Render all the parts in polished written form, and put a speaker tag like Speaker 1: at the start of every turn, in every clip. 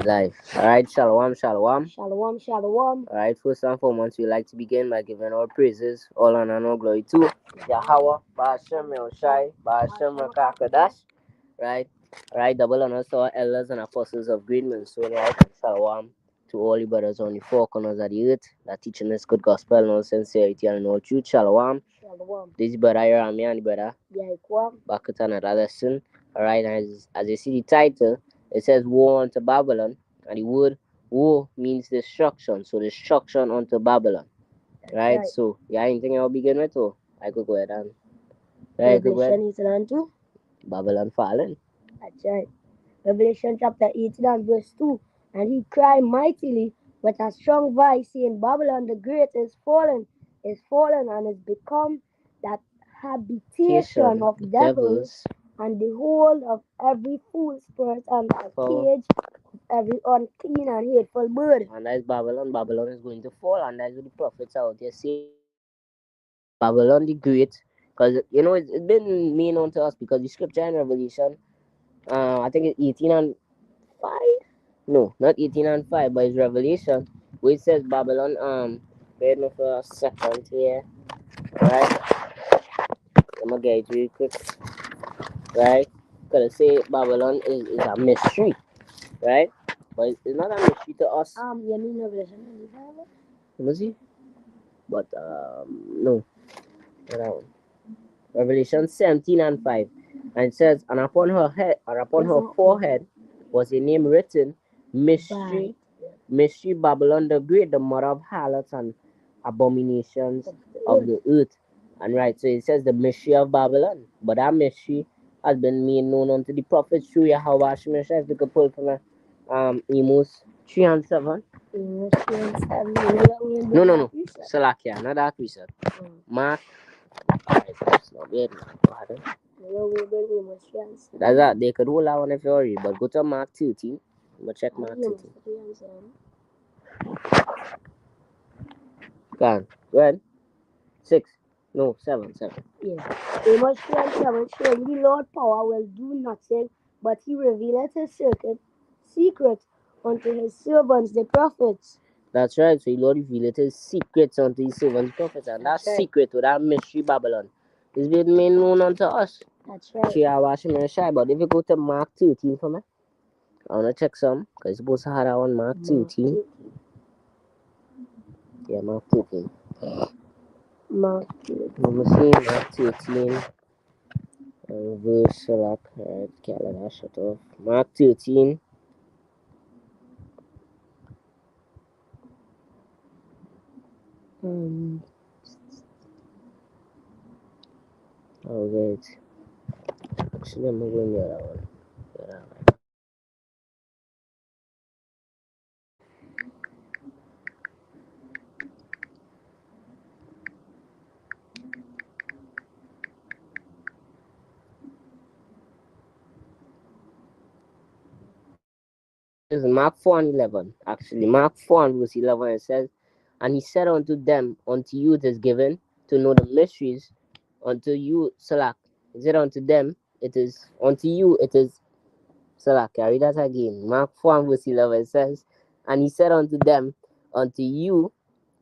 Speaker 1: Live. Alright, shalom, shalom.
Speaker 2: Shalom, shalom.
Speaker 1: Alright, first and foremost, we like to begin by giving our praises, all honor and all glory to Yahweh, Ba'ashem Yahushai, Ba'ashem Rakakadash. Right? Alright, double honors to our elders and apostles of great Minnesota. Right? Shalom to all the brothers on the four corners of the earth that teaching us good gospel and all sincerity and all truth. Shalom.
Speaker 2: Shalom.
Speaker 1: This is brother Yerami and the brother
Speaker 2: Yahuwah.
Speaker 1: back at another lesson. Alright, as you see the title, it says war unto Babylon, and the word war means destruction. So destruction unto Babylon. Right? So anything I'll begin with, or I could go ahead and
Speaker 2: Revelation 18 and 2.
Speaker 1: Babylon fallen.
Speaker 2: That's right. Revelation chapter 18 and verse 2. And he cried mightily with a strong voice, saying, Babylon the great is fallen, and is become that habitation of devils, and the hold of every foul spirit, and a cage of every unclean and hateful bird.
Speaker 1: And that's Babylon. Babylon is going to fall, and that's what the prophets out there say. Babylon the great, because it's been made known to us because the scripture in Revelation, I think it's 18 and 5. No, not 18 and 5, but it's Revelation, where it says Babylon. Wait me for a second here. Right? I'm gonna get it real quick. Right? Because it say Babylon is a mystery. Right? But it's not a mystery to us.
Speaker 2: You mean Revelation 25?
Speaker 1: Let me see. But, no. Not that one. Revelation 17 and 5. And it says, and upon her head, and upon her forehead was a name written, Mystery Babylon the Great, the mother of harlots and abominations of the earth. And right, so it says the mystery of Babylon. But that mystery has been made known unto the prophets through Yahweh Shemeshah. If you could pull from Amos 3 and 7.
Speaker 2: Amos 3 and 7.
Speaker 1: No. Salakia, not that we said. Mark. That's not weird, man. That's that. They could hold that one if you read, but go to Mark 13. I'm gonna check Mark 13. Go ahead. 6. No, 7.
Speaker 2: Yeah. Amos 3 and 7, showing the Lord power will do nothing, but he revealeth his secret unto his servants, the prophets.
Speaker 1: That's right. So the Lord revealed his secrets unto his servants, the prophets, and that secret to that mystery Babylon is being made known unto us.
Speaker 2: That's right.
Speaker 1: But if you go to Mark 13 for me, I want to check some, because it's supposed to have that one, Mark 13. Yeah, Mark 13.
Speaker 2: Mark 13.
Speaker 1: Let me see, Mark 13. Verse, calendar, shut off. Mark 13. Oh, wait. Actually, I'm going to the other one. This is Mark 4 and 11. Actually, Mark 4 and verse 11, it says, and he said unto them, unto you it is given to know the mysteries, unto you, Salak. He said unto them, it is, unto you it is, Salak. I read that again. Mark 4 and verse 11, it says, and he said unto them, unto you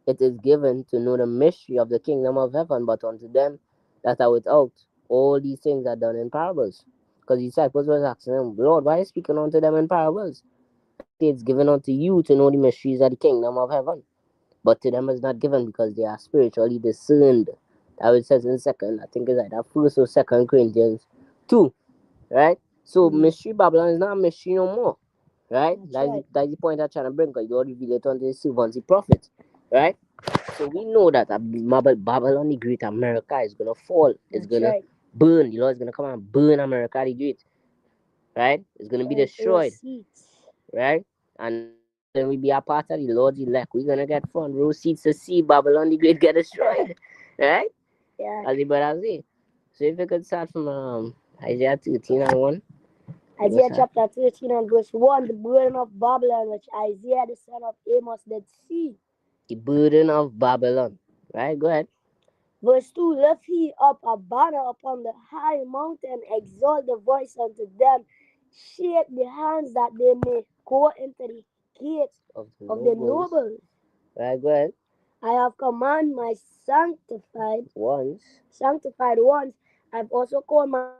Speaker 1: it is given to know the mystery of the kingdom of heaven, but unto them that are without, all these things are done in parables. Because the disciples was asking him, Lord, why are you speaking unto them in parables? It's given unto you to know the mysteries of the kingdom of heaven, but to them is not given because they are spiritually discerned. That it says in second, I think it's either first or 2 Corinthians 2, right? So mystery Babylon is not a mystery no more, right? That's the point I'm trying to bring, because you already revealed it unto the servants, the prophets, right? So we know that Babylon the Great, America is gonna fall. It's gonna burn. The Lord is gonna come and burn America the Great, right? It's gonna be destroyed, right? And then we be a part of the Lord's elect. We're gonna get front row seats to see Babylon the Great get destroyed, right?
Speaker 2: Yeah.
Speaker 1: As the brother say. So if you could start from Isaiah 13 and 1.
Speaker 2: Isaiah chapter 13 and verse 1, the burden of Babylon, which Isaiah the son of Amos did see.
Speaker 1: The burden of Babylon. Right, go ahead.
Speaker 2: Verse 2, lift he up a banner upon the high mountain, exalt the voice unto them, shake the hands that they may go into the gates
Speaker 1: of the
Speaker 2: of the
Speaker 1: nobles.
Speaker 2: nobles.
Speaker 1: Right, go ahead.
Speaker 2: I have commanded my sanctified
Speaker 1: Once.
Speaker 2: ones. I've also called my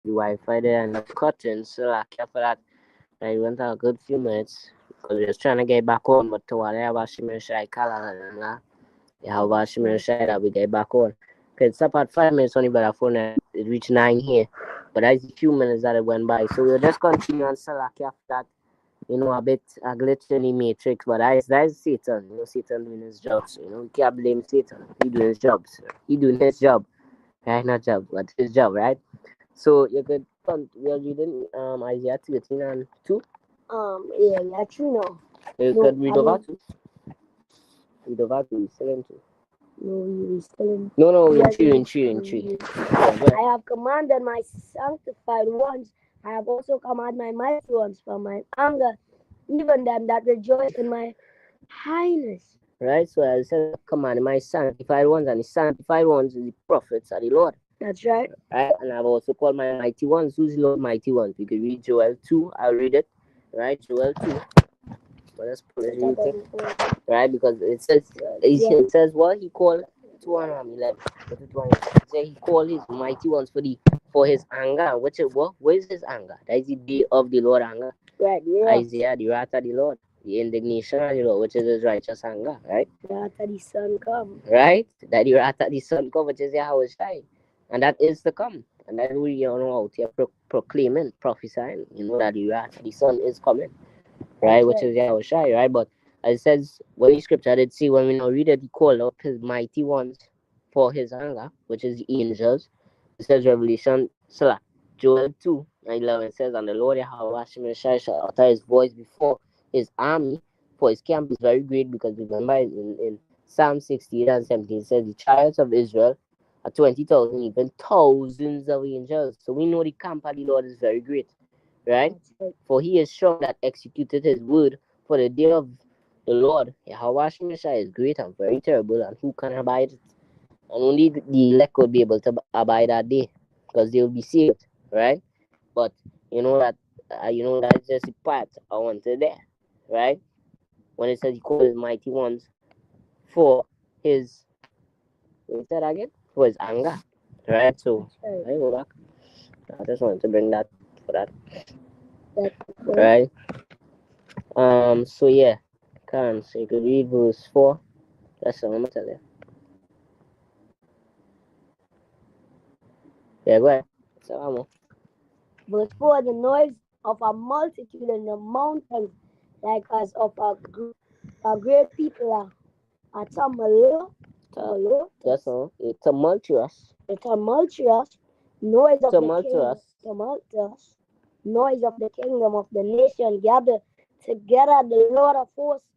Speaker 1: The Wi-Fi there and the curtains, so like after that, I went a good few minutes because we was trying to get back on, but to what I have a shimmer shy color and that. You have a shimmer shy that we get back on. Cause it's up at 5 minutes only, but our phone it reached 9 here. But that's a few minutes that it went by. So we'll just continue on Salaki after that. A bit a glitch in the matrix, but that's Satan. Satan doing his job. So, we can't blame Satan. He doing his job, sir. He doing his job. Right? Not job, but his job, right? So you could we are reading Isaiah 13 and 2.
Speaker 2: Yeah, we are true now.
Speaker 1: You
Speaker 2: No,
Speaker 1: could read
Speaker 2: I
Speaker 1: over
Speaker 2: mean,
Speaker 1: to. Read over to. We still in two.
Speaker 2: no, we still in.
Speaker 1: No,
Speaker 2: We
Speaker 1: in
Speaker 2: are
Speaker 1: three,
Speaker 2: in
Speaker 1: in three, in three.
Speaker 2: three.
Speaker 1: Yeah, go ahead.
Speaker 2: I have commanded my sanctified ones. I have also commanded my mighty ones from my anger, even them that rejoice in my highness.
Speaker 1: Right? So I said, command my sanctified ones, and the sanctified ones is the prophets of the Lord.
Speaker 2: That's right.
Speaker 1: Right? And I've also called my mighty ones. Who's the Lord mighty ones? We could read Joel 2. I'll read it. Right? Joel 2. But let's pull it real quick. Right? Because it says what he called 211. It says he called his mighty ones for his anger. Which is what? Where is his anger? That is the day of the Lord anger.
Speaker 2: Right, yeah.
Speaker 1: Isaiah, the wrath of the Lord. The indignation of the Lord, which is his righteous anger, right?
Speaker 2: After the sun come.
Speaker 1: Right? That the wrath of the sun come, which is Yahweh Shai. And that is to come. And that we know out here proclaiming, prophesying, that the wrath of the sun is coming. Right? Which is Yahweh Shai, right? But as it says, when the scripture did see, when we now read it, he called up his mighty ones for his anger, which is the angels. It says Revelation, Joel 2 and 11 says, and the Lord Yahweh shall utter his voice before his army, for his camp is very great, because remember in Psalm 68 and 17 it says, the chariots of Israel are 20,000, even thousands of angels. So we know the camp of the Lord is very great, right? For he is strong that executed his word, for the day of the Lord Yahweh is great and very terrible, and who can abide it? And only the elect would be able to abide that day, because they will be saved, right? But that's just the part I wanted there, right? When it says he called his mighty ones for his, what said again? For his anger, right? So I go back. I just wanted to bring that for that, right? So yeah, so you could read verse 4. That's all I'm gonna tell you. Yeah, go ahead. So
Speaker 2: Verse 4, the noise of a multitude in the mountains, like as of a great people are
Speaker 1: that's all. It's tumultuous.
Speaker 2: The tumultuous noise of
Speaker 1: Tumultuous.
Speaker 2: the tumultuous noise of the kingdom of the nation gather together. The Lord of hosts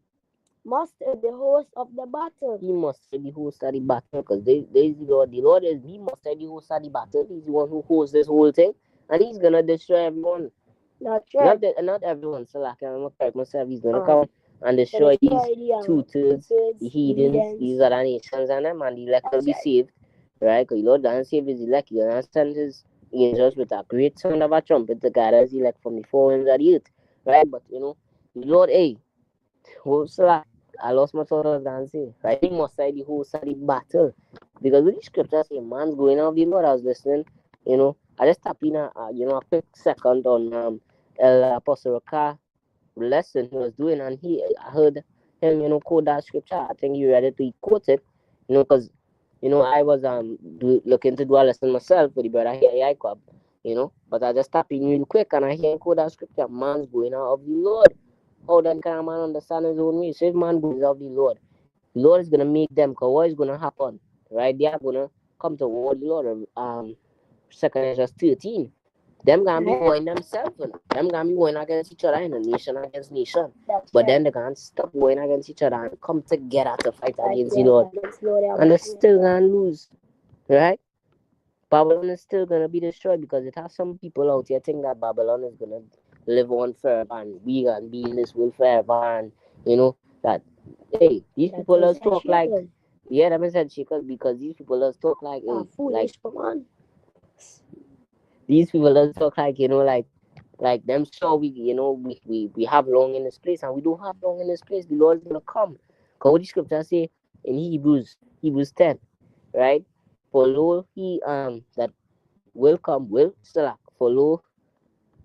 Speaker 2: mustered the host of the battle.
Speaker 1: He mustered the host of the battle, because there is the Lord. The Lord is he mustered the host of the battle. He's the one who holds this whole thing, and he's gonna destroy everyone.
Speaker 2: That's right.
Speaker 1: Not everyone. So like I'm gonna correct myself. He's gonna come and destroy these 2/3, the heathens, these other nations, and them, and the elect will be saved, right? Because the Lord doesn't save his elect. He's gonna send his angels with a great sound of a trumpet to gather his elect from the four winds of the earth, right? But the Lord, who's like, I lost my thought of dancing. Right? He must say the whole side of the battle. Because when the scripture say man's going out of the Lord, I was listening, I just tap in a quick second on El Apostle Roca lesson he was doing, and I heard him, quote that scripture. I think you read it, he quoted, because I was looking to do a lesson myself with the brother here at AI Club, but I just tap in real quick and I hear him quote that scripture, man's going out of the Lord. How then can a man understand his own way? So if man goes of the Lord is gonna make them, because what is gonna happen? Right? They are gonna come toward the Lord. 2 Corinthians 13. Them gonna be going themselves, them gonna be going against each other, nation against nation. But then they can't stop going against each other and come together to fight against the Lord. And they're still gonna lose. Right? Babylon is still gonna be destroyed, because it has some people out here think that Babylon is gonna live on forever and we gonna be in this world forever, and that hey, these people just talk like that means that shakers, because these people just talk like these people just talk like them sure we have long in this place, and we don't have long in this place. The Lord is gonna come. Because what the scripture say in Hebrews 10, right? Follow he that will come will follow.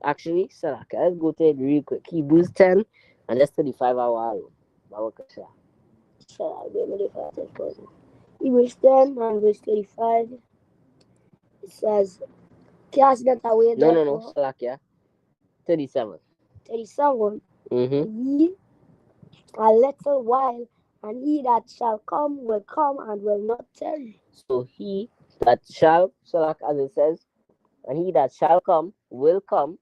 Speaker 1: Actually, let's go to it real quick. Hebrews 10 and let's 35 hour.
Speaker 2: Hebrews 10 and verse 35. It says, cast that away.
Speaker 1: No, 37.
Speaker 2: 37.
Speaker 1: Mm-hmm.
Speaker 2: Ye a little while, and he that shall come will come and will not tarry.
Speaker 1: So he that shall, as it says, and he that shall come will come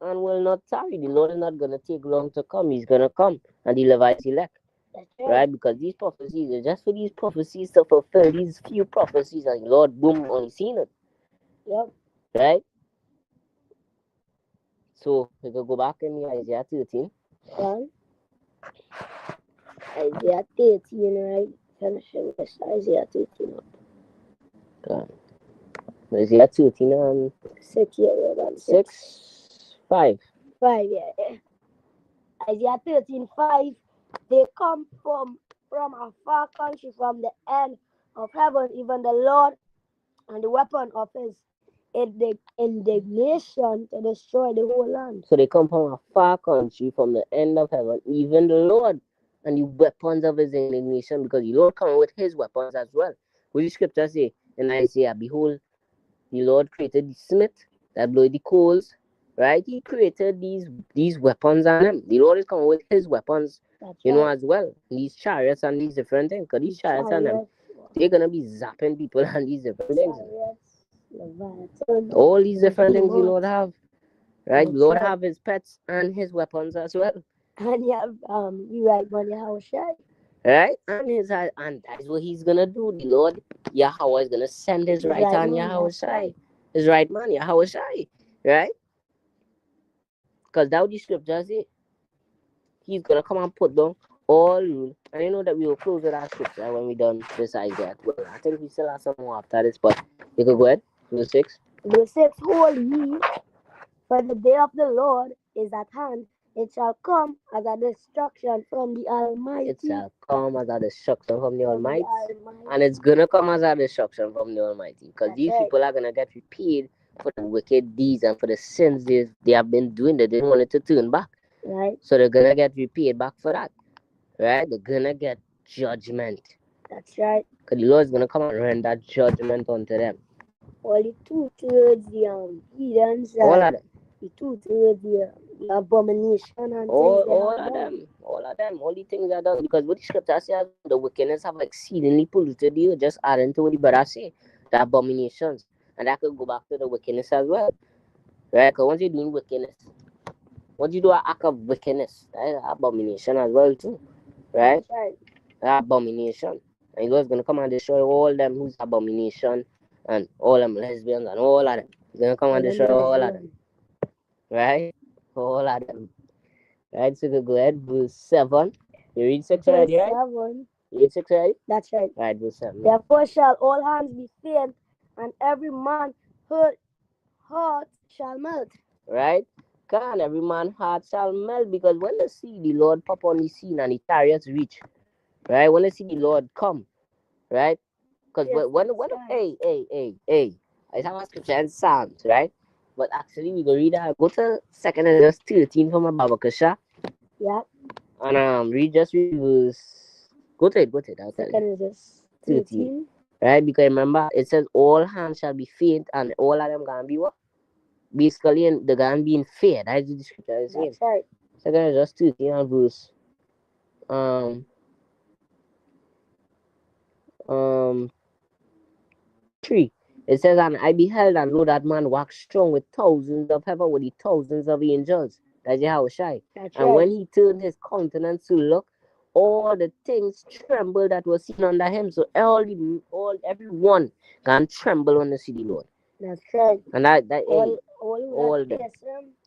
Speaker 1: and will not tarry. The Lord is not gonna take long to come. He's gonna come and deliver his elect.
Speaker 2: That's
Speaker 1: Right? Because these prophecies are just for these prophecies to fulfill these few prophecies, and the Lord boom on the scene.
Speaker 2: Yep.
Speaker 1: Right? So we can go back in Isaiah 13.
Speaker 2: Done. Isaiah 13, right? Finishing this Isaiah 13 up.
Speaker 1: Isaiah 13 and
Speaker 2: 6, yeah,
Speaker 1: 6, 5.
Speaker 2: 5, yeah. Isaiah 13, 5. They come from a far country, from the end of heaven, even the Lord, and the weapon of his indignation to destroy the whole land.
Speaker 1: So they come from a far country, from the end of heaven, even the Lord, and the weapons of his indignation, because the Lord coming with his weapons as well. What the scripture say in Isaiah? Behold, the Lord created the smith that blow the coals, right? He created these weapons on him. The Lord is coming with his weapons,
Speaker 2: That's
Speaker 1: as well. These chariots and these different things. Because these chariots and them, they're gonna be zapping people and these different things. All these different things the Lord have. Right? The Lord have his pets and his weapons as well.
Speaker 2: And you have you right on Yahushai.
Speaker 1: Right? And that's what he's gonna do. The Lord Yahweh is gonna send his right hand Yahushai. His right man Yahushai. Right? Because that what the scripture say. He's gonna come and put down all rule. And you know that we will close with our scripture when we done this Isaiah. Well, I think we still have some more after this, but you can go ahead. Verse 6.
Speaker 2: Verse 6, hold ye, for the day of the Lord is at hand. It shall come as a destruction from the Almighty.
Speaker 1: It shall come as a destruction from the Almighty. And it's gonna come as a destruction from the Almighty. Because these people are gonna get repaid for the wicked deeds and for the sins they have been doing that they didn't want it to turn back.
Speaker 2: Right.
Speaker 1: So they're gonna get repaid back for that. Right? They're gonna get judgment.
Speaker 2: That's right.
Speaker 1: Because the Lord is gonna come and render judgment unto them.
Speaker 2: Only 2/3 the heathens.
Speaker 1: All of them.
Speaker 2: The 2/3 the abomination and
Speaker 1: all of them. All the things are done. Because what the scripture says, the wickedness have exceedingly polluted you, just adding to what the brother say, the abominations. And that could go back to the wickedness as well. Right? Because once you're doing wickedness, once you do an act of wickedness, that is an abomination as well too. Right?
Speaker 2: That's right.
Speaker 1: That abomination. And God's gonna come and destroy all them who's abomination and all them lesbians and all of them. He's gonna come and destroy all of them. Right? All of them. Right, so go ahead, verse 7. You read 6 already, right?
Speaker 2: 7.
Speaker 1: You read 6 already?
Speaker 2: That's right.
Speaker 1: Right, verse 7.
Speaker 2: Therefore shall all hands be faint, and every man heart shall melt.
Speaker 1: Right? Can every man heart shall melt, because when they see the Lord pop on the scene and the chariots reach, right? When they see the Lord come, right? Because when hey, I have a scripture in Psalms, right? But actually we go read that. Go to 2nd Ezra 13 from my Babakasha.
Speaker 2: Yeah.
Speaker 1: And read verse. Go to it. I'll tell you.
Speaker 2: 2nd Ezra 13.
Speaker 1: Right? Because remember, it says all hands shall be faint, and all of them gonna be what? Basically, they're gonna be in fear. That's what the scripture is saying.
Speaker 2: That's right.
Speaker 1: 2nd Ezra 13 and verse 3. It says, and I beheld and lo that man waxed strong with thousands of heaven, with the thousands of angels. That's Yahushai. And when he turned his countenance to look, all the things trembled that was seen under him. So everyone can tremble when they see the Lord.
Speaker 2: That's right.
Speaker 1: And that
Speaker 2: all them.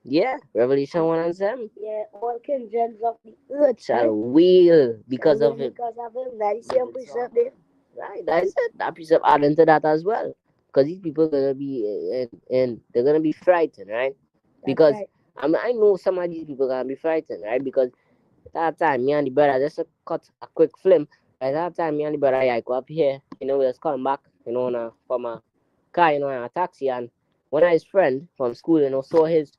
Speaker 1: Yeah, Revelation 1 and 7.
Speaker 2: Yeah, all kingdoms of the earth
Speaker 1: shall wail because of him.
Speaker 2: Because of him. That is the precept there.
Speaker 1: Right, that is it. That precept add into that as well. Because these people are gonna be and they're gonna be frightened, right? Because I know some of these people are gonna be frightened, right? Because that time me and the brother just cut a quick film. By that time me and the brother I go up here, we was coming back, from a car, in a taxi, and one of his friend from school, saw his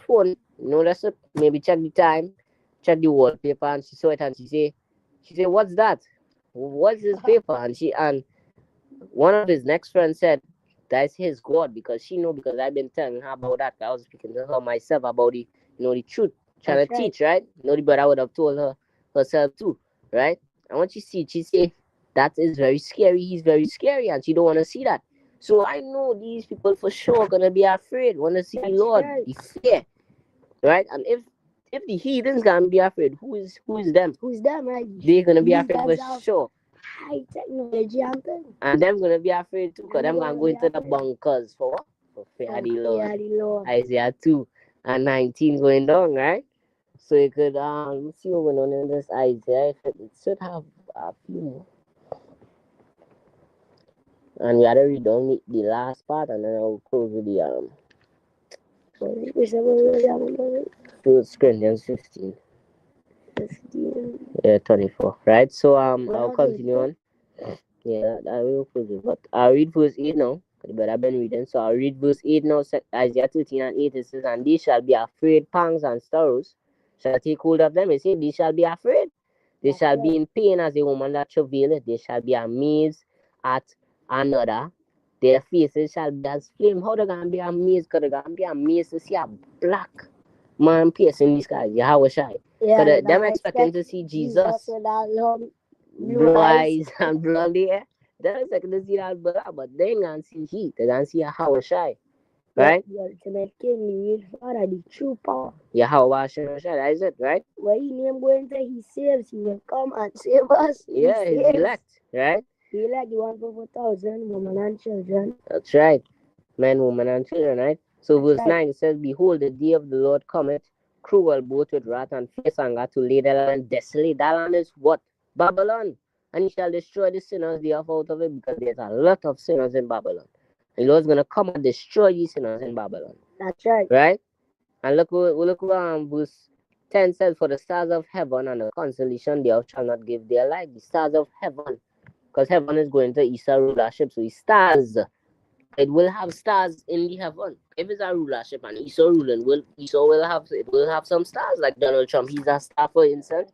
Speaker 1: phone, that's maybe check the time, check the wallpaper, and she saw it and she said, what's that? What's this paper? And one of his next friends said, that's his God, because she know, because I've been telling her about that. I was speaking to her myself about the truth, trying to teach, right? The brother would have told her herself too, right? And when she say, that is very scary, he's very scary, and she don't want to see that. So I know these people for sure gonna be afraid when they see the Lord, the fear, right? And if the heathens gonna be afraid, who is them?
Speaker 2: Who's them, right?
Speaker 1: They're gonna be
Speaker 2: These
Speaker 1: afraid
Speaker 2: guys
Speaker 1: for
Speaker 2: have
Speaker 1: sure.
Speaker 2: high technology and things.
Speaker 1: And them gonna be afraid too, because
Speaker 2: And
Speaker 1: them
Speaker 2: they're
Speaker 1: gonna
Speaker 2: gonna
Speaker 1: go
Speaker 2: be
Speaker 1: into the
Speaker 2: afraid.
Speaker 1: bunkers for what? For fear of the Lord.
Speaker 2: Fear the Lord.
Speaker 1: Isaiah 2 and 19 going down, right? So you could let's see what went on in this Isaiah. It should have a few more. And we had to read down the last part, and then I'll close with the
Speaker 2: We said we have
Speaker 1: 1 Corinthians 15.
Speaker 2: 15.
Speaker 1: Yeah, 24. Right? So
Speaker 2: What
Speaker 1: I'll
Speaker 2: else is
Speaker 1: continue
Speaker 2: there?
Speaker 1: on. Yeah, I will close it. But I'll read verse 8 now. But I've been reading. So I'll read verse 8 now. Isaiah 13 and 8. It says, and they shall be afraid, pangs and sorrows shall take hold of them. It says, they shall be afraid. They
Speaker 2: That's
Speaker 1: shall
Speaker 2: right.
Speaker 1: be in pain as a woman that travaileth. They shall be amazed at another. Their faces shall be as flame. How they gonna be amazed? Because they're gonna be amazed to see a black man piercing the sky. Yahweh Shai.
Speaker 2: Yeah,
Speaker 1: Because
Speaker 2: they
Speaker 1: them
Speaker 2: don't
Speaker 1: expecting
Speaker 2: expect
Speaker 1: to see
Speaker 2: Jesus
Speaker 1: Jesus,
Speaker 2: with that long blue
Speaker 1: blue
Speaker 2: eyes.
Speaker 1: eyes and blonde hair. They're expecting to see that brother, but they ain't gonna see heat. They're gonna see Yahweh Shai. Right?
Speaker 2: The ultimate king, the real father, the true power.
Speaker 1: Yahweh Shai. That is it, right?
Speaker 2: Where he name going to, he saves. He will come and save us.
Speaker 1: Yeah,
Speaker 2: He
Speaker 1: his
Speaker 2: saves.
Speaker 1: elect, right?
Speaker 2: He like the one for 4,000 women and children.
Speaker 1: That's right. Men, women, and children, right? So verse
Speaker 2: Right.
Speaker 1: 9 it says, behold, the day of the Lord cometh, cruel both with wrath and fierce anger, to lay the land desolate. That land is what? Babylon. And he shall destroy the sinners thereof out of it, because there's a lot of sinners in Babylon. The Lord's gonna come and destroy these sinners in Babylon.
Speaker 2: That's right.
Speaker 1: Right? And look what verse 10 says, for the stars of heaven and the constellation thereof shall not give their light. The stars of heaven. Because heaven is going to Esau rulership. So the stars, it will have stars in the heaven. If it's a rulership and Esau ruling, Esau will have some stars, like Donald Trump. He's a star, for instance.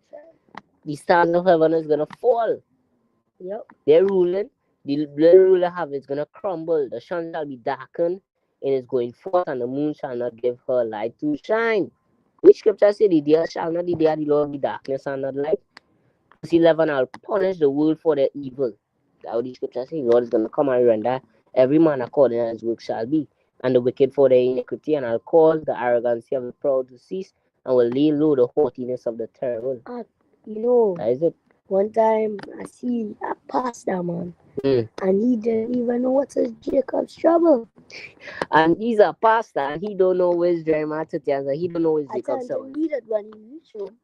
Speaker 1: The stars of heaven is gonna fall.
Speaker 2: Yep.
Speaker 1: They're ruling. The ruler have it's gonna crumble. The sun shall be darkened, and it's going forth, and the moon shall not give her light to shine. Which scripture say the day shall not the day of the Lord be darkness and not light? Verse 11, I'll punish the world for their evil. That's what the scripture says. God is gonna come and render every man according as his work shall be, and the wicked for their iniquity, and I'll cause the arrogancy of the proud to cease, and will lay low the haughtiness of the terrible.
Speaker 2: You know,
Speaker 1: That is it.
Speaker 2: one time I see a pastor, man,
Speaker 1: Mm.
Speaker 2: and he didn't even know what's his Jacob's trouble.
Speaker 1: And he's a pastor, and he don't know where's Jeremiah to tell us. He don't know where's
Speaker 2: I
Speaker 1: Jacob's
Speaker 2: tried to
Speaker 1: trouble.
Speaker 2: read it when he reached home,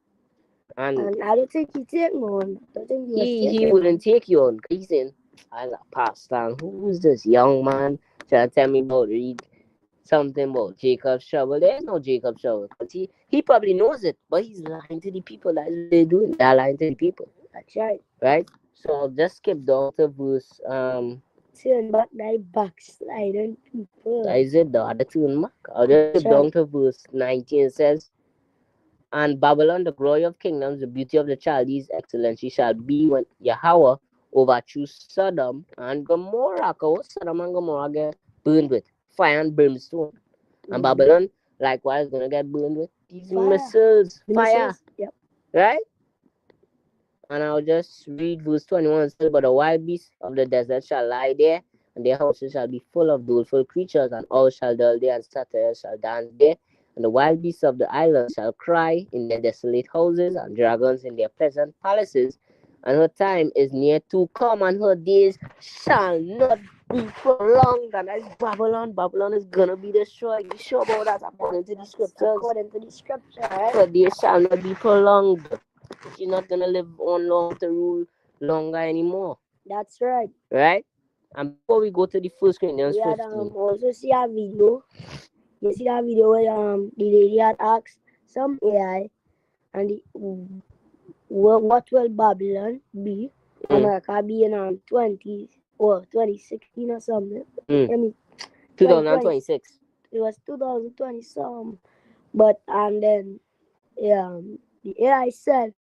Speaker 1: And
Speaker 2: and I don't think he take me on. I don't think
Speaker 1: he wouldn't take you on. He's saying, as a pastor, and who's this young man trying to tell me about read something about Jacob's trouble? There's no Jacob's trouble. Because he probably knows it, but he's lying to the people. That's what they're doing. They're lying to the people.
Speaker 2: That's right.
Speaker 1: Right? So I'll just skip down to verse
Speaker 2: Turn back thy backsliding people.
Speaker 1: that is it, the other tune mark. I'll just skip down to verse 19. It says, and Babylon, the glory of kingdoms, the beauty of the Chaldees, excellency shall be when Yahweh overthrew Sodom and Gomorrah. Because Sodom and Gomorrah get burned with fire and brimstone. And Babylon, likewise, going to get burned with these missiles, fire.
Speaker 2: Yep.
Speaker 1: Right? And I'll just read verse 21. It says, but the wild beasts of the desert shall lie there, and their houses shall be full of doleful creatures, and all shall dwell there, and satyrs shall dance there. And the wild beasts of the islands shall cry in their desolate houses, and dragons in their pleasant palaces. And her time is near to come, and her days shall not be prolonged. And that's Babylon. Babylon is gonna be destroyed. You sure about that? According to the scriptures.
Speaker 2: According to the scripture, right?
Speaker 1: Her days shall not be prolonged. She's not gonna live on long to rule longer anymore.
Speaker 2: That's right.
Speaker 1: Right? And before we go to the 1 Corinthians 15.
Speaker 2: We had also see a video. You see that video where the lady had asked some AI, and what will Babylon be? America be in 2016 or something. I mean,
Speaker 1: 2026.
Speaker 2: It was 2020 some, but and then the AI said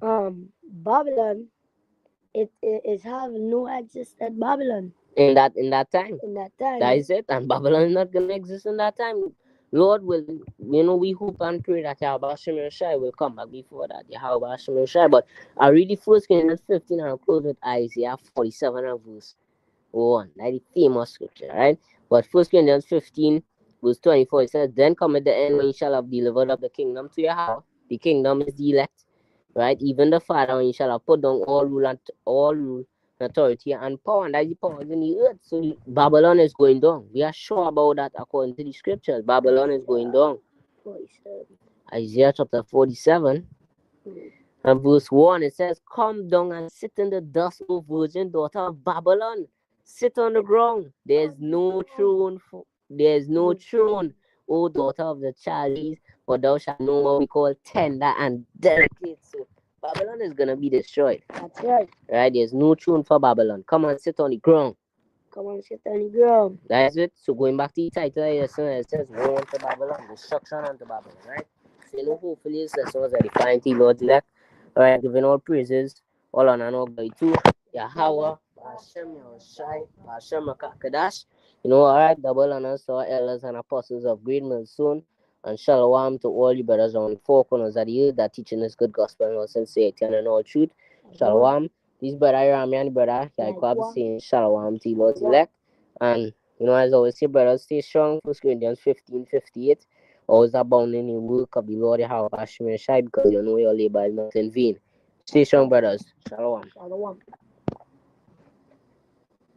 Speaker 2: Babylon it is have no existed Babylon
Speaker 1: in that time. That is it. And Babylon is not gonna exist in that time. Lord will, we hope and pray that Yahweh Shem Shai will come back before that. Yahweh Shem Shai. But I read the 1 Corinthians 15 and I'll close with Isaiah 47 and verse 1. That's the famous scripture, right? But 1 Corinthians 15 Verse 24, it says, Then cometh the end when ye shall have delivered up the kingdom to Yahweh. The kingdom is the elect, right? Even the Father, when ye shall have put down all rule and authority and power, and that is the powers in the earth. So Babylon is going down. We are sure about that according to the scriptures. Babylon is going down.
Speaker 2: 47.
Speaker 1: Isaiah chapter 47 and verse 1, it says, Come down and sit in the dust, O virgin daughter of Babylon. Sit on the ground. There is no throne, O daughter of the Chaldees, for thou shalt know what we call tender and delicate. So Babylon is gonna be destroyed.
Speaker 2: That's right.
Speaker 1: Right? There's no throne for Babylon. Come and sit on the ground.
Speaker 2: Come on, sit on the ground.
Speaker 1: That's it. So going back to the title, it says war unto Babylon, destruction unto Babylon, right? So hopefully this lesson was edifying to Lord's elect. Alright, giving all praises, all honor and all glory to Yahweh, Hashem Yahushai, Hashem Akakadash. Alright, double honors to our elders and apostles of Great Millstone, and shalom to all you brothers on the four corners of the earth that teaching this good gospel and all sincerity and in all truth. Shalom. This brother Rami and brother Yaquab saying shalom to Lord's elect. And as I always say, brothers, stay strong. 1 Corinthians 15:58. Always abounding in work of the Lord Yahweh Hashem Shai, because your labor is not in vain. Stay strong, brothers. Shalom.
Speaker 2: Shalom.